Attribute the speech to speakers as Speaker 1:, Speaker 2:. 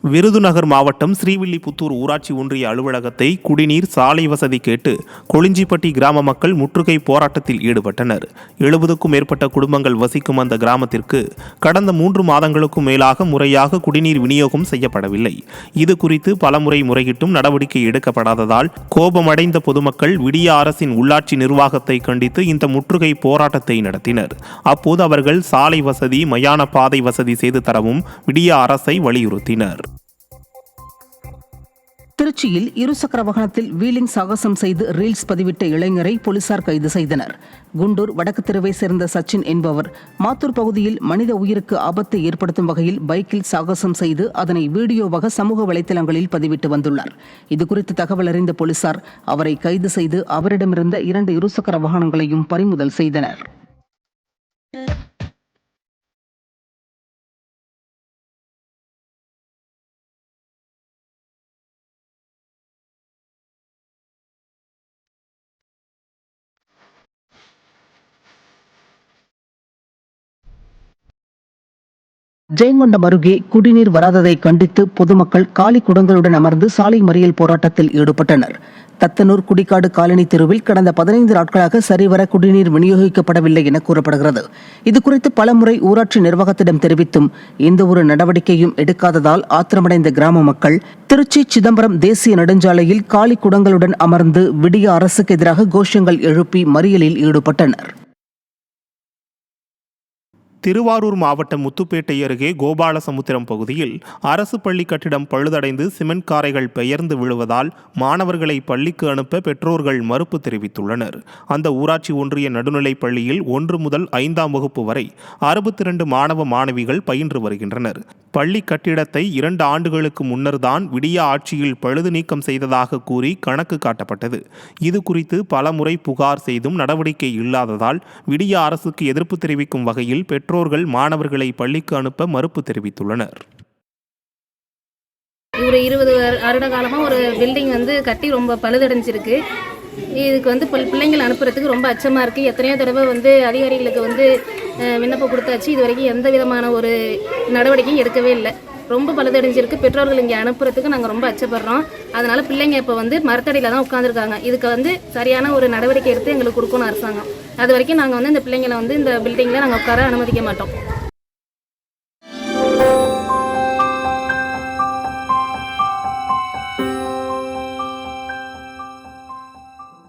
Speaker 1: விருதுநகர் மாவட்டம் ஸ்ரீவில்லிபுத்தூர் ஊராட்சி ஒன்றிய அலுவலகத்தை குடிநீர், சாலை வசதி கேட்டு கொளிஞ்சிப்பட்டி கிராம மக்கள் முற்றுகை போராட்டத்தில் ஈடுபட்டனர். 70க்கும் மேற்பட்ட குடும்பங்கள் வசிக்கும் அந்த கிராமத்திற்கு கடந்த 3 மாதங்களுக்கும் மேலாக முறையாக குடிநீர் விநியோகம் செய்யப்படவில்லை. இது குறித்து பலமுறை முறையிட்டும் நடவடிக்கை எடுக்கப்படாததால் கோபமடைந்த பொதுமக்கள் விடிய அரசின் உள்ளாட்சி நிர்வாகத்தை கண்டித்து இந்த முற்றுகை போராட்டத்தை நடத்தினர். அப்போது அவர்கள் சாலை வசதி, மயான பாதை வசதி செய்து தரவும் விடிய அரசை வலியுறுத்தினர்.
Speaker 2: திருச்சியில் இருசக்கர வாகனத்தில் வீலிங் சாகசம் செய்து ரீல்ஸ் பதிவிட்ட இளைஞரை போலீசார் கைது செய்தனர். குண்டூர் வடக்கு தெருவை சேர்ந்த சச்சின் என்பவர் மாத்தூர் பகுதியில் மனித உயிருக்கு ஆபத்தை ஏற்படுத்தும் வகையில் பைக்கில் சாகசம் செய்து அதனை வீடியோவாக சமூக வலைதளங்களில் பதிவிட்டு வந்துள்ளார். இதுகுறித்து தகவல் அறிந்த போலீசார் அவரை கைது செய்து அவரிடமிருந்த 2 இருசக்கர வாகனங்களையும் பறிமுதல் செய்தனர். ஜெயங்கொண்டம் அருகே குடிநீர் வராததை கண்டித்து பொதுமக்கள் காலி குடங்களுடன் அமர்ந்து சாலை மறியல் போராட்டத்தில் ஈடுபட்டனர். தத்தனூர் குடிக்காடு காலனி தெருவில் கடந்த 15 நாட்களாக சரிவர குடிநீர் விநியோகிக்கப்படவில்லை என கூறப்படுகிறது. இதுகுறித்து பலமுறை ஊராட்சி நிர்வாகத்திடம் தெரிவித்தும் எந்த ஒரு நடவடிக்கையும் எடுக்காததால் ஆத்திரமடைந்த கிராம மக்கள் திருச்சி சிதம்பரம் தேசிய நெடுஞ்சாலையில் காலி குடங்களுடன் அமர்ந்து விடிய அரசுக்கு எதிராக கோஷங்கள் எழுப்பி மறியலில் ஈடுபட்டனர்.
Speaker 1: திருவாரூர் மாவட்டம் முத்துப்பேட்டை அருகே கோபாலசமுத்திரம் பகுதியில் அரசு பள்ளி கட்டிடம் பழுதடைந்து சிமெண்ட் காரைகள் பெயர்ந்து விழுவதால் மாணவர்களை பள்ளிக்கு அனுப்ப பெற்றோர்கள் மறுப்பு தெரிவித்துள்ளனர். அந்த ஊராட்சி ஒன்றிய நடுநிலைப் பள்ளியில் 1 முதல் 5ஆம் வகுப்பு வரை 62 மாணவ மாணவிகள் பயின்று வருகின்றனர். பள்ளி கட்டிடத்தை 2 ஆண்டுகளுக்கு முன்னர் தான் விடிய ஆட்சியில் பழுது நீக்கம் செய்ததாக கூறி கணக்கு காட்டப்பட்டது. இது குறித்து பலமுறை புகார் செய்தும் நடவடிக்கை இல்லாததால் விடிய அரசுக்கு எதிர்ப்பு தெரிவிக்கும் வகையில் பெற்றோர்கள் மாணவர்களை பள்ளிக்கு அனுப்ப மறுப்பு தெரிவித்துள்ளனர்.
Speaker 3: ஒரு 20 வருட காலமாக ஒரு பில்டிங் கட்டி ரொம்ப பழுதடைஞ்சிருக்கு. இதுக்கு பிள்ளைங்களை அனுப்புறதுக்கு ரொம்ப அச்சமாக இருக்குது. எத்தனையோ தடவை அதிகாரிகளுக்கு விண்ணப்பம் கொடுத்தாச்சு. இது வரைக்கும் எந்த விதமான ஒரு நடவடிக்கையும் எடுக்கவே இல்லை. ரொம்ப பழுதடைஞ்சிருக்கு. பெற்றோர்கள் இங்கே அனுப்புறதுக்கு நாங்கள் ரொம்ப அச்சப்படுறோம். அதனால் பிள்ளைங்க இப்போ மரத்தடியில் தான் உட்காந்துருக்காங்க. இதுக்கு சரியான ஒரு நடவடிக்கை எடுத்து எங்களுக்கு கொடுக்கணும் அரசாங்கம். அது வரைக்கும் நாங்கள் இந்த பிள்ளைங்களை இந்த பில்டிங்கில் நாங்கள் உட்கார அனுமதிக்க மாட்டோம்.